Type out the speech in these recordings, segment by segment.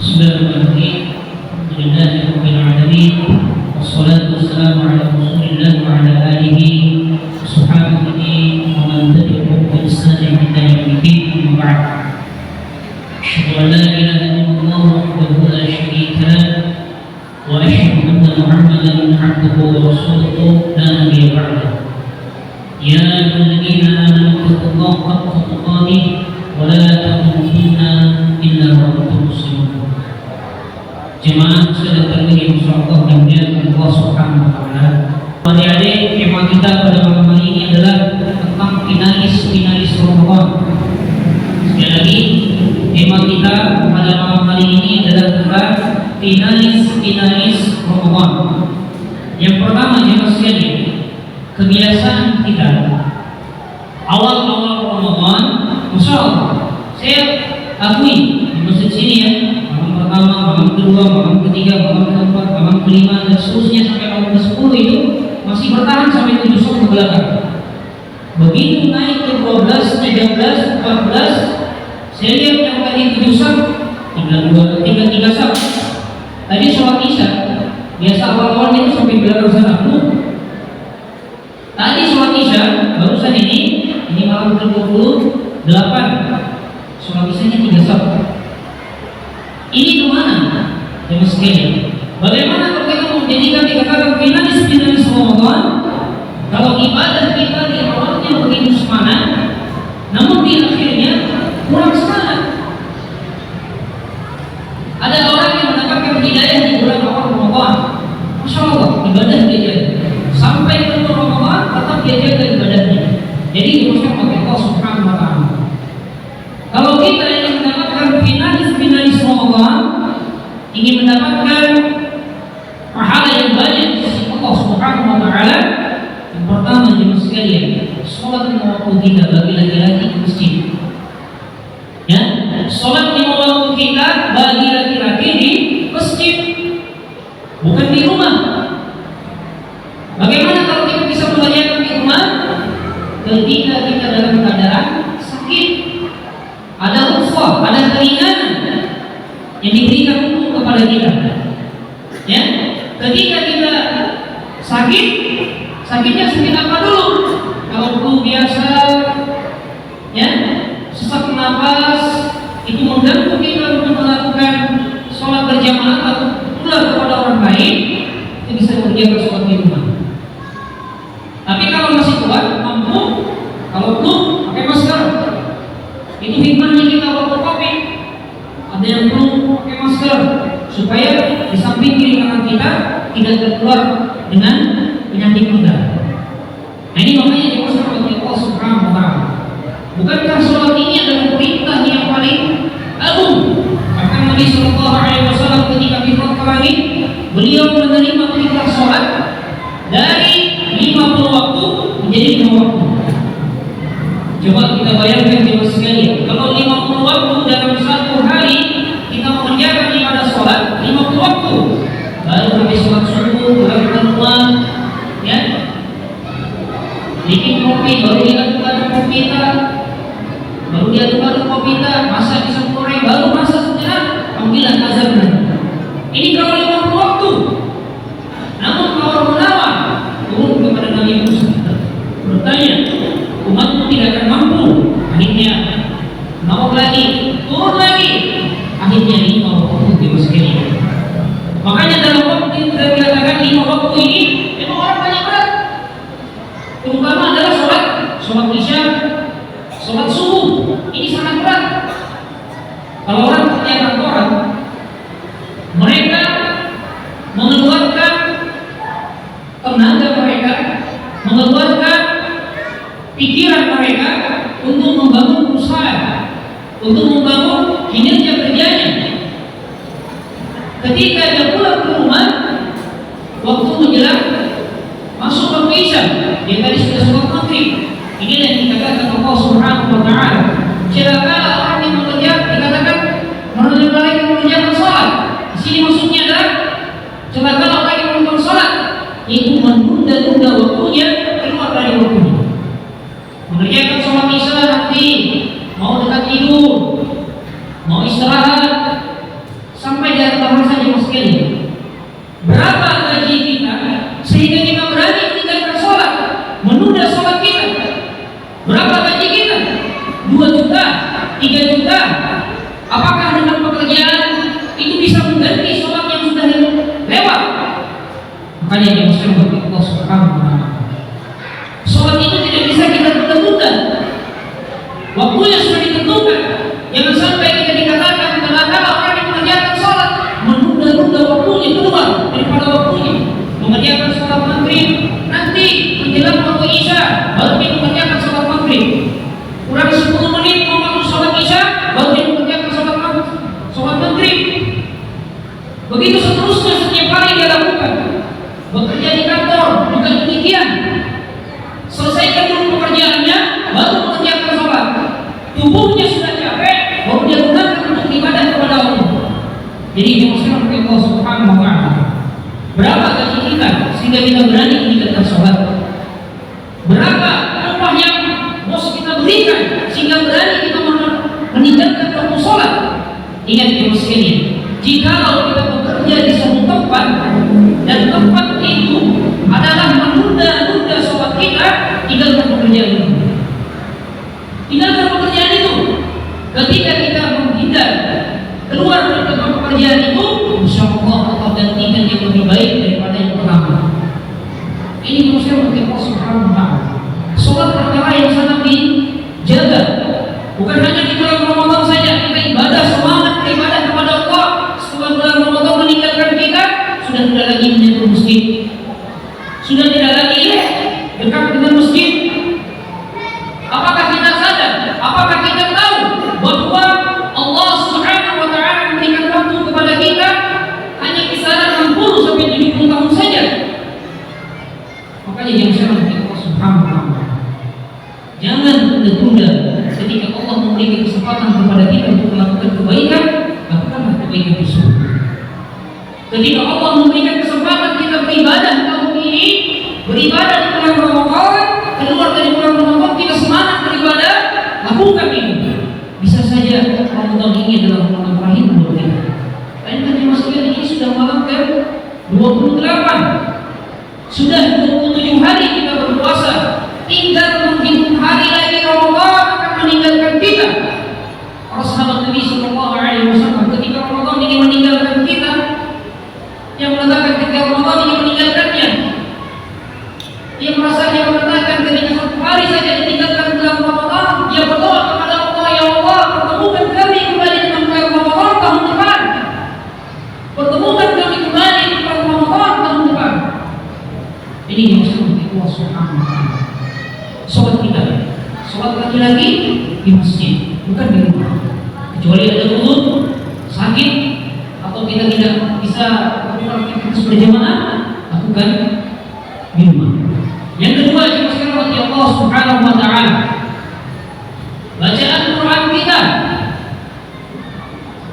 Bismillahirrahmanirrahim. Alhamdulillahirabbil alamin. Wassalatu wassalamu ala Rasulillah wa ala alihi wa sahbihi wa man tabi'ahum bi ihsanin ila yaumil din. Ba'd. Asyhadu an la ilaha illallah wahdahu la syarika lah wa asyhadu anna Muhammadan 'abduhu wa rasuluhu la nabiyya ba'dahu. Ya ayyuhalladzina amanu taqullaha haqqa tuqatih wa la tamutunna illa wa antum muslimun. Jemaah sudah terpilih insyaallah dan dimuliakan Allah Subhanahu wa taala. Adik-adik, tema kita pada malam hari ini adalah tentang finalis Ramadan. Sekali lagi, tema kita pada malam hari ini adalah tentang finalis Ramadan. Yang pertama, jemaah sekalian, kebiasaan kita awal-awal Ramadan, masyaallah, saya akui di masjid sini ya, malam pertama, malam kedua, malam ketiga, malam keempat, malam kelima dan seterusnya sampai malam ke-10 itu masih bertahan sampai 7 sholat ke belakang. Begitu naik ke 12, 13, 14, saya lihat yang tadi 7 sholat tinggal 3 sholat. Tadi sholat isya biasa awal-awalnya itu sampai belakang sana. Tadi sholat isya barusan ini malam ke-28, sholat isyanya 3 sholat. Ini kemana? Jemaah sekalian, bagaimana kalau kita menjadikan dikatakan finalis Ramadan? Kalau ibadah kita di awalnya begitu semangat, namun di akhirnya kurang semangat. Ada orang yang mendapatkan hidayah di bulan awal Ramadan, masya Allah, ibadah dia sampai ke Ramadan tetap dia jaga ibadahnya. Jadi dimaksud oleh Allah Subhanahu wa taala. Kalau kita ingin mendapatkan finalis Ramadan, ingin mendapatkan pahala yang banyak di sisi Allah Subhanahu wa taala, yang pertama jemaah sekalian, salat lima waktu kita bagi laki-laki di masjid. Ya, salat lima waktu kita bagi laki-laki di masjid, bukan di rumah. Bagaimana kalau kita bisa mengerjakan di rumah? Ketika kita dalam keadaan sakit, ada uswah, ada keringanan yang diberikan untuk kepada kita. Ya, ketika kita sakitnya sakit apa dulu? Kalau flu biasa, ya, sesak napas, itu mengganggu kita untuk melakukan sholat berjamaah atau tular kepada orang lain, itu bisa mengerjakan sholat di rumah. Tapi kalau masih kuat, mampu, kalau flu pakai masker. Itu hikmahnya kita waktu Covid. Ada yang perlu pakai masker supaya di samping kiri kanan kita tidak tertular dengan penyakit mudah. Nah ini makanya dimaksud oleh Allah Subhanahu wa taala. Bukankah sholat ini adalah perintah yang paling agung? Bahkan Nabi sallallahu alaihi wasallam ketika Mi'raj kemarin, beliau menerima perintah sholat dari 50 waktu menjadi 5 waktu. Coba kita bayangkan jemaah sekalian, kalau 50 waktu dalam satu hari kita mengerjakan ibadah sholat 50 waktu, baru habis sholat subuh, baru keluar, ya, bikin kopi, baru diaduk-aduk kopi kita, masak pisang goreng, baru masak sejenak, panggilan azan. Ini kalau 50 waktu. Namun kalau menawar turun kepada Nabi Musa bertanya, umatmu tidak akan mampu. Akhirnya nawar lagi, turun lagi, akhirnya 5 waktu dimasukkan. Makanya dalam waktu yang saya katakan 5 waktu ini memang orang banyak berat, terutama adalah sholat isya, sholat subuh. Ini sangat berat. Kalau orang kerja kantoran, mereka mengeluarkan tenaga mereka, mengeluarkan pikiran mereka untuk membangun perusahaan, untuk membangun kinerja kerjanya. Ketika dia pulang ke rumah, waktu menjelang masuk waktu isya, dia tadi sudah sholat maghrib. Inilah yang dikatakan Allah Subhanahu wa taala, celakalah orang yang dikatakan mengerjakan sholat. Di sini maksudnya adalah celakalah orang yang melakukan sholat, yaitu menunda-nunda waktunya keluar dari waktunya. Mengerjakan sholat isya nanti, mau dekat tidur, mau istirahat, sampai Apakah dengan pekerjaan itu bisa mengganti sholat yang sudah lewat? Makanya yang Muslim bagi Allah Subhanahu wa Ta'ala, sholat itu tidak bisa kita tunda-tunda. Waktunya sudah ditentukan. Jangan sampai kita dikatakan kadang-kadang orang yang mengerjakan sholat menunda-nunda waktunya, keluar daripada waktunya. Mengerjakan sholat maghrib nanti menjelang waktu isya baru dia mengerjakan sholat maghrib. Kurang 10 menit mau masuk sholat isya baru dia mengerjakan sholat maghrib. Begitu seterusnya setiap hari dia lakukan. Bekerja di kantor juga demikian. Selesaikan dulu pekerjaannya baru mengerjakan sholat. Tubuhnya sudah capek baru dia gunakan untuk ibadah kepada Allah. Jadi ini Muslim Allah Subhanahu wa Ta'ala, berapa gaji kita sehingga kita berani meninggalkan sholat? Berapa upah yang bos kita berikan sehingga berani kita meninggalkan waktu sholat? Ingat ya sekalian, jikalau kita bekerja di suatu tempat dan tempat itu adalah menunda-nunda sholat kita, tinggalkan pekerjaan itu. Tinggalkan pekerjaan itu. Ketika kita menghindar keluar dari tempat pekerjaan itu, insyaallah Allah gantikan yang lebih baik daripada yang pertama. Ini manusia bagi Allah Subhanahu wa Ta'ala. Sholat perkara yang sangat dijaga. Bukan hanya di bulan Ramadan saja kita ibadah, semangat beribadah kepada Allah. Setelah bulan Ramadan meninggalkan kita, sudah tidak lagi menyentuh masjid, sudah tidak lagi dekat dengan masjid. Apakah kita sadar? Apakah kita tahu bahwa Allah Subhanahu wa Ta'ala memberikan waktu kepada kita hanya kisaran 60 sampai 70 tahun saja? Makanya yang saya bagi Allah Subhanahu wa Ta'ala, jangan tunda-tunda. Ketika Allah memberikan kesempatan kepada kita untuk melakukan kebaikan, lakukanlah kebaikan tersebut. Ketika Allah memberikan kesempatan kita beribadah tahun ini, beribadah di bulan Ramadan, keluar dari bulan Ramadan kita semangat beribadah, lakukan ini. Bisa saja Ramadan ini adalah Ramadan terakhir buat kita. Dan jemaah sekalian, ini sudah malam ke 28, sudah 27 hari kita berpuasa, tinggal menghitung hari lagi Ramadan akan meninggalkan kita. Para sahabat Nabi Sallallahu Alaihi Wasallam ketika Ramadan ini meninggalkan kita, yang mengatakan ketika Ramadan ini meninggalkannya, dia merasa dia mengatakan ketika satu hari saja ditinggalkan bulan Ramadan, dia berdoa kepada Allah, ya Allah, pertemukan kami kembali dengan bulan Ramadan tahun depan. Pertemukan kami kembali di bulan Ramadan tahun depan. Ini yang disebut Allah Subhanahu wa Ta'ala. Sholat kita, sholat laki-laki di masjid, bukan di rumah. Kecuali ada uzur, sakit, atau kita tidak bisa melakukan aktivitas berjamaah, lakukan di rumah. Yang kedua, jemaah sekalian Allah Subhanahu wa Ta'ala, bacaan Quran kita.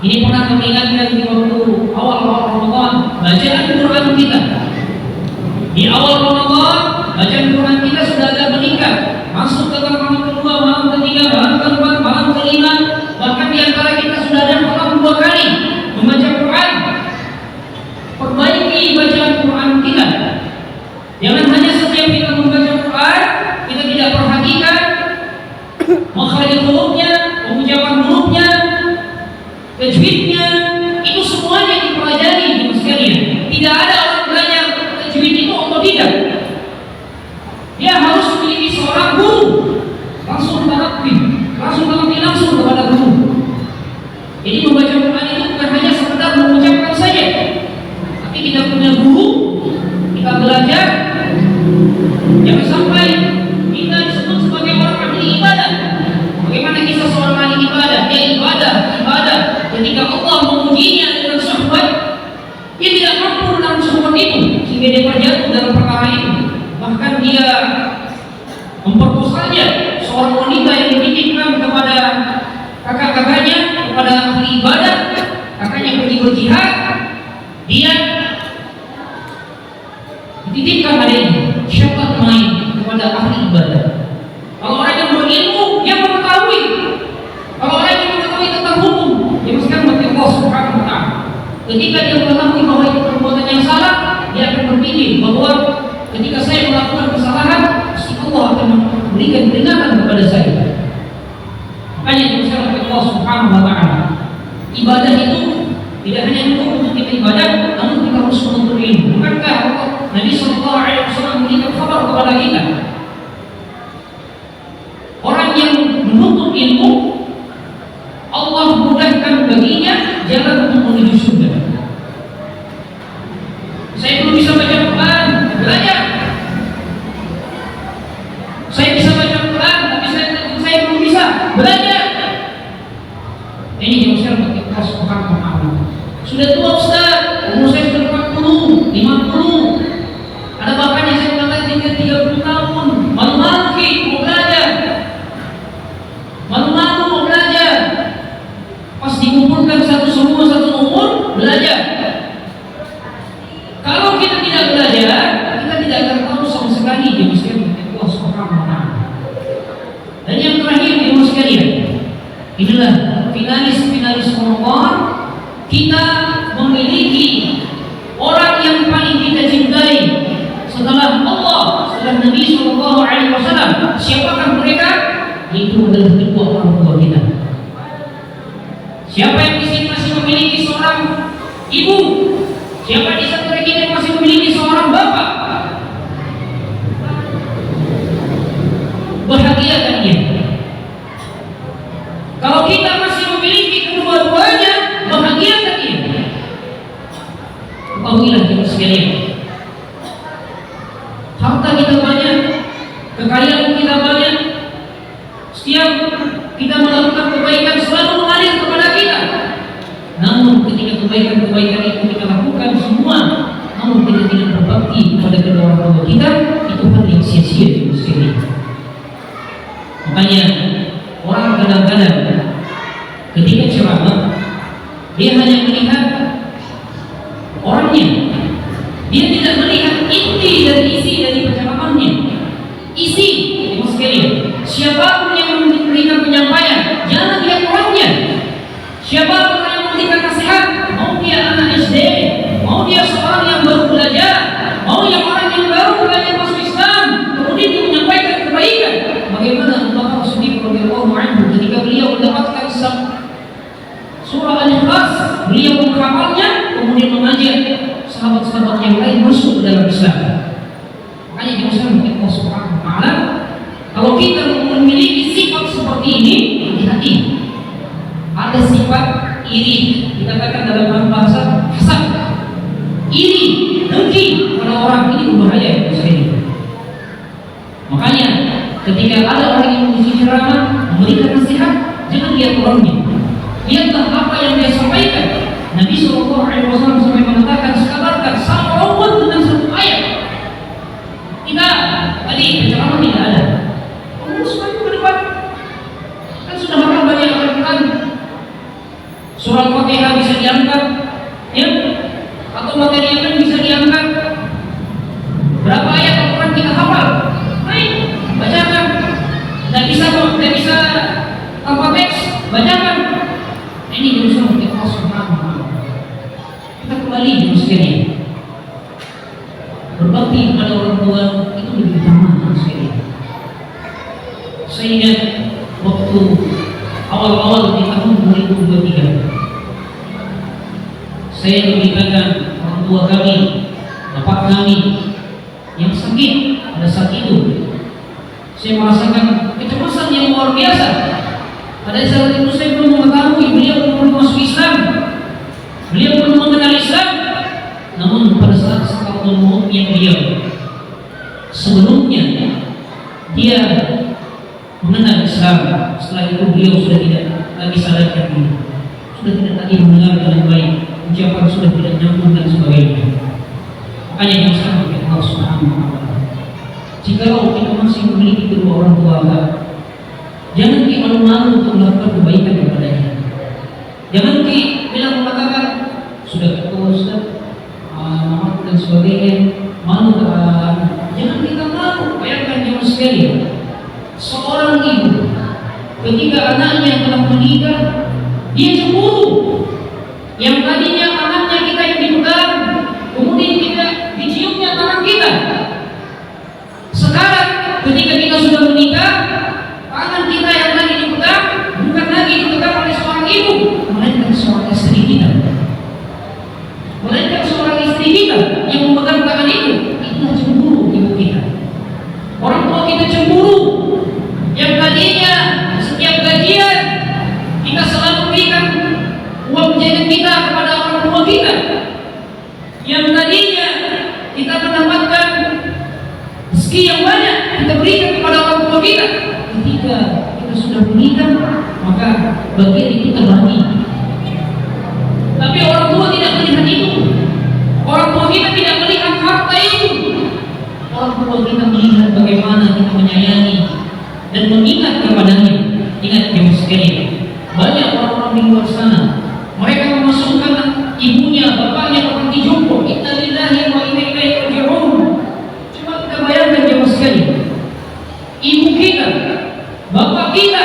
Ini pernah kami ingatkan di waktu awal-awal Ramadan, bacaan Quran kita. Di awal Ramadan, bacaan Quran kita sudah agak meningkat, masuk ke malam kedua, malam ketiga, malam keempat, malam kelima, bahkan di antara kita sudah ada malam 2 kali membaca Quran. Perbaiki bacaan Quran kita. Jangan hanya setiap kita membaca Quran, kita tidak perhatikan makhraj hurufnya, pengucapan hurufnya, tajwidnya, itu semuanya dipelajari jemaah sekalian. Tidak ada orang belajar tajwid itu otodidak. Dia harus memiliki seorang guru, langsung langsung kepada guru. Jadi membaca Quran itu bukan hanya sekedar mengucapkan saja, tapi kita punya guru, kita belajar. Jangan sampai kita disebut sebagai orang ahli ibadah. Bagaimana kisah seorang ahli ibadah? Dia ibadah. Ketika Allah mengujinya dengan syahwat, dia tidak mampu dalam syahwat itu, sehingga dia terjatuh dalam perkara itu. Bahkan dia memperkosanya seorang wanita yang dititipkan kepada kakak-kakaknya, kepada ahli ibadah. Kakaknya pergi berjihad, dia dititipkan adanya, syaitan main kepada ahli ibadah. Kalau orang yang berilmu, dia mengetahui. Kalau orang yang mengetahui tentang hukum, dia mesti mengetahui Allah Subhanahu wa Ta'ala. Ketika dia mengetahui bahwa itu perbuatan yang salah, dia akan berpikir bahwa ketika saya melakukan kesalahan, pasti Allah akan memberikan peringatan kepada saya. Makanya kita Allah Subhanahu wa Ta'ala, kepala kita. Orang yang menuntut ilmu, Allah mudahkan baginya jalan untuk menuju surga. Saya belum bisa baca Quran, belajar. Saya bisa baca Quran, tapi saya belum bisa belajar. Ini yang saya pakai kelas paham. Sudah tua Ustaz, umur saya sudah 40, 50. Ada bapaknya saya bilang tinggal 30 tahun. Malu-malu mau belajar. Malu-malu mau belajar. Pas dikumpulkan satu umur belajar. Kalau kita tidak belajar, kita tidak akan tahu sama sekali dia mesti Allah Subhanahu wa taala. Dan yang terakhir ibu sekalian, inilah finalis Ramadan, kita memiliki orang yang paling kita cintai setelah Allah, setelah Nabi Sallallahu Alaihi Wasallam. Siapakah mereka? Itu adalah kedua orang tua kita. Siapa yang di sini masih memiliki seorang ibu? Siapa di antara kita yang masih memiliki seorang bapak? Bahagia kan dia? Kalau kita masih memiliki kedua-duanya, bahagia kan dia? Ketahuilah kita sekalian, harta kita banyak, kekayaan kita banyak, setiap kita melakukan kebaikan selalu mengalir kepada kita. Namun ketika kebaikan itu kita lakukan semua, namun kita tidak berbakti kepada kedua orang tua kita, itu hal yang sia-sia sekali. Makanya orang kadang-kadang ketika ceramah, dia hanya melihat orangnya, dia tidak melihat inti dan isi dari penceramahannya. Isi, ibu sekalian, siapapun yang memberikan penyampaian, jangan lihat orangnya. Siapapun yang memberikan nasihat, mau dia anak SD, mau dia seorang yang baru belajar, mau yang orang yang baru belajar masuk Islam, kemudian dia menyampaikan kebaikan. Bagaimana Abu Bakar Siddiq radhiyallahu anhu ketika beliau mendapatkan surah Al-Ikhlas, beliau menghafalnya, kemudian mengajak sahabat-sahabat yang lain masuk ke dalam Islam. Makanya jangan mungkin Allah Subhanahu wa taala, kalau kita memiliki sifat seperti ini, hati-hati. Ada sifat iri, dikatakan dalam bahasa hasad, iri, dengki pada orang, ini berbahaya sekali. Makanya ketika ada orang yang mengisi ceramah, memberikan nasihat, jangan lihat orangnya, lihatlah apa yang dia sampaikan. Nabi Sallallahu Alaihi Wasallam sampai mengatakan, kabarkan sama Allah dengan satu ayat. Kita tadi ceramah tidak ada, umur semuanya ke depan, kan sudah makan banyak Al-Quran. Surah Al-Fatihah bisa diangkat, ya? Atau materi yang bisa diangkat. Berapa ayat Al-Quran kita hafal? Baik, bacakan. Tidak bisa tanpa teks, bacakan. Ini urusan untuk Allah Subhanahu wa taala. Kita kembali di sekalian. Berbakti kepada orang tua itu lebih utama sekali. Saya ingat waktu awal-awal di tahun 2023, saya memberitakan orang tua kami, bapak kami yang sakit pada saat itu. Saya merasakan kecemasan yang luar biasa. Pada saat itu saya belum mengetahui beliau belum masuk Islam, beliau belum mengenal Islam. Namun pada saat sakaratul mautnya beliau, sebelumnya dia mengenal Islam. Setelah itu beliau sudah tidak lagi sadarkan diri, sudah tidak lagi mendengar dengan baik, ucapan sudah tidak nyambung dan sebagainya. Makanya yang sama dengan Allah Subhanahu wa taala, jikalau kita masih memiliki kedua orang tua, jangan kita malu-malu untuk melakukan kebaikan kepadanya. Jangan kita bilang mengatakan sudah tua Ustaz, maaf dan sebagainya, malu. Jangan kita malu. Bayangkan jauh sekali, seorang ibu ketika anaknya yang telah menikah, dia cemburu. Yang tadinya tangannya kita yang dipegang, kemudian kita diciumnya tangan kita. Sekarang ketika kita sudah menikah, tangan kita yang tadi dipegang bukan lagi dipegang oleh seorang ibu, melainkan seorang istri kita. Melainkan seorang istri kita yang memegang tangan itu. Itulah cemburu ibu kita. kita yang tadinya kita mendapatkan rezeki yang banyak kita berikan kepada orang tua kita. Ketika kita sudah menikah, maka bagian itu terbagi. Tapi orang tua tidak melihat itu. Orang tua kita tidak melihat harta itu. Orang tua kita melihat bagaimana kita menyayangi dan mengingat kepadanya. Ingat jemaah sekalian, banyak orang-orang di luar sana, mereka memasukkan ibunya, bapaknya seperti jumbo. Inna lillahi wa inna ilaihi raji'un. Coba kita bayangkan jemaah sekalian, ibu kita, bapak kita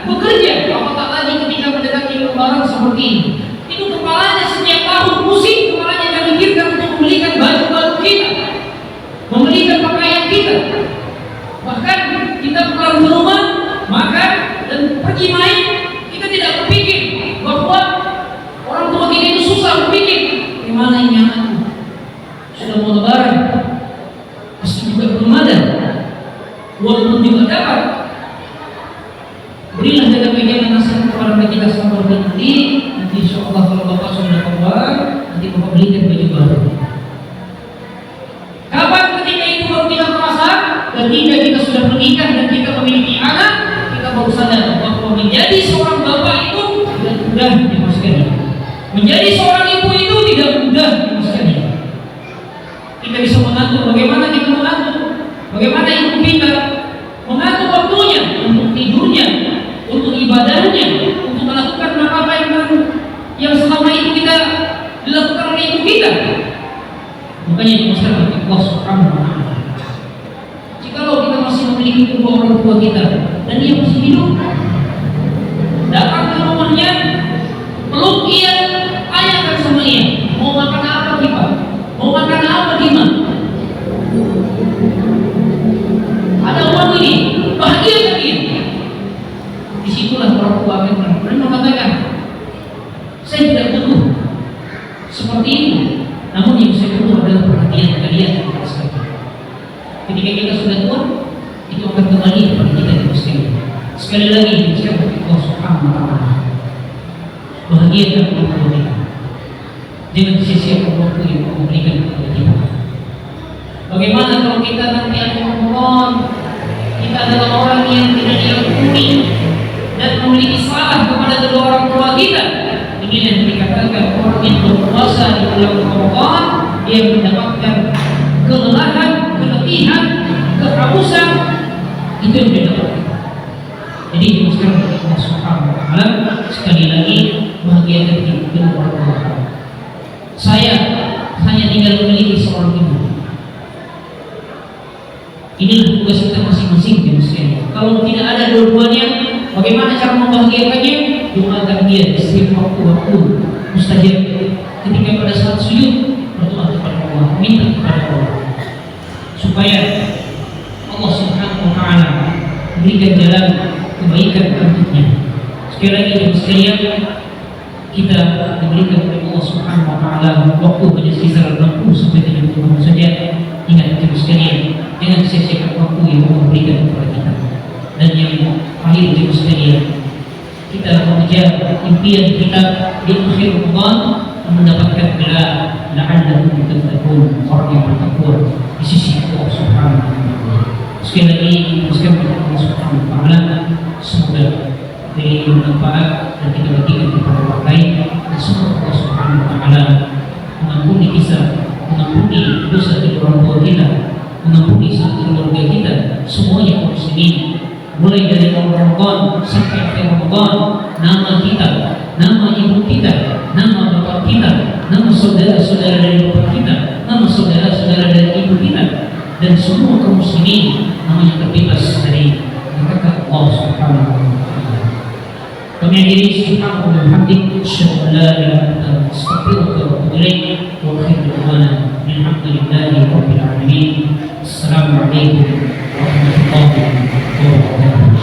bekerja, apatah lagi ketika mendekati lebaran seperti ini. Itu kepalanya setiap tahun pusing, kepalanya akan mikirkan untuk membelikan baju-baju kita, membelikan pakaian kita. Bahkan kita pulang ke rumah, makan dan pergi main, kita tidak berpikir bahwa orang tua kita itu susah berpikir, gimana ini anakku sudah mau lebaran, pasti juga belum ada, walaupun juga dapat. Berilah jaga pegangan nasihat kepada kita sampai nanti insya Allah kalau bapak sudah keluar, nanti bapak belikan baju baru. Kapan ketika itu baru kita merasa? Ketika kita sudah menikah dan kita memiliki anak, kita baru sadar bahwa menjadi seorang bapak itu tidak mudah dimasukkan. Menjadi seorang ibu itu tidak mudah dimasukkan. Kita bisa mengatur bagaimana kita mengatur, bagaimana ibu kita mengatur waktunya untuk tidurnya, untuk ibadahnya, untuk melakukan apa yang selama itu kita dilakukan oleh ibu kita. Makanya dimasukkan Allah Subhanahu wa Ta'ala. Jikalau kita masih memiliki kedua orang tua kita dan dia masih hidup, datang ke rumahnya, peluk ia, tanyakan sama ia, mau makan apa kita, mau makan apa kita. Ada uang ini, bahagia kan dia. Disitulah orang tua akan mengatakan, saya tidak butuh seperti itu, namun yang saya butuh adalah perhatian kalian. Ketika kita sudah tua, itu akan kembali kepada kita di muslim. Sekali lagi, saya berkata Allah Subhanahu wa Ta'ala, bahagiakan orang tua kita. Jangan sia-siakan waktu yang Allah berikan kepada kita. Bagaimana kalau kita nanti akan Ramadan, kita adalah orang yang tidak diampuni dan memiliki salah kepada kedua orang tua kita. Ini yang dikatakan orang yang berpuasa di bulan Ramadan, dia mendapatkan kelelahan, keletihan, kehausan, itu yang dia dapatkan. Jadi sekarang Allah Subhanahu wa Ta'ala sekali lagi bahagiakan kedua orang tua. Saya hanya tinggal memiliki seorang ibu. Inilah tugas kita masing-masing di Muslim. Kalau tidak ada dua-duanya, bagaimana cara membahagiakannya? Doakan dia di setiap waktu-waktu mustajab. Ketika pada saat sujud, berdoa kepada Allah, minta kepada Allah, supaya Allah Subhanahu wa Ta'ala berikan jalan kebaikan untuknya. Sekali lagi sekalian, kita diberikan oleh Allah Subhanahu wa Ta'ala waktu hanya sekitar 60 sampai 70 tahun saja. Ingat itu sekalian, jangan sia-siakan waktu yang Allah berikan kepada kita. Dan yang akhir itu sekalian, kita mengejar impian kita di akhir Ramadan mendapatkan gelar la'allakum tattaqun, orang yang bertakwa di sisi Allah Subhanahu wa Ta'ala. Sekali lagi, meskipun Allah Subhanahu wa Ta'ala, semoga dari bermanfaat dan kita bagikan kepada orang lain, dan semoga Allah Subhanahu wa Ta'ala mengampuni kita, mengampuni dosa dari orang tua kita, mengampuni satu keluarga kita, semuanya kaum muslimin, mulai dari awal Ramadan sampai akhir Ramadan. Nama kita, nama ibu kita, nama bapak kita, nama saudara-saudara dari bapak kita, nama saudara-saudara dari ibu kita, dan semua kaum muslimin namanya terbebas dari neraka Allah Subhanahu wa Ta'ala. Kami akhiri subhanahu wa bihamdik, asyhadu an la ilaha illa anta, astaghfiruka wa atubu ilaik, wa akhiru da'wana alhamdulillahi rabbil alamin. Assalamualaikum warahmatullahi wabarakatuh.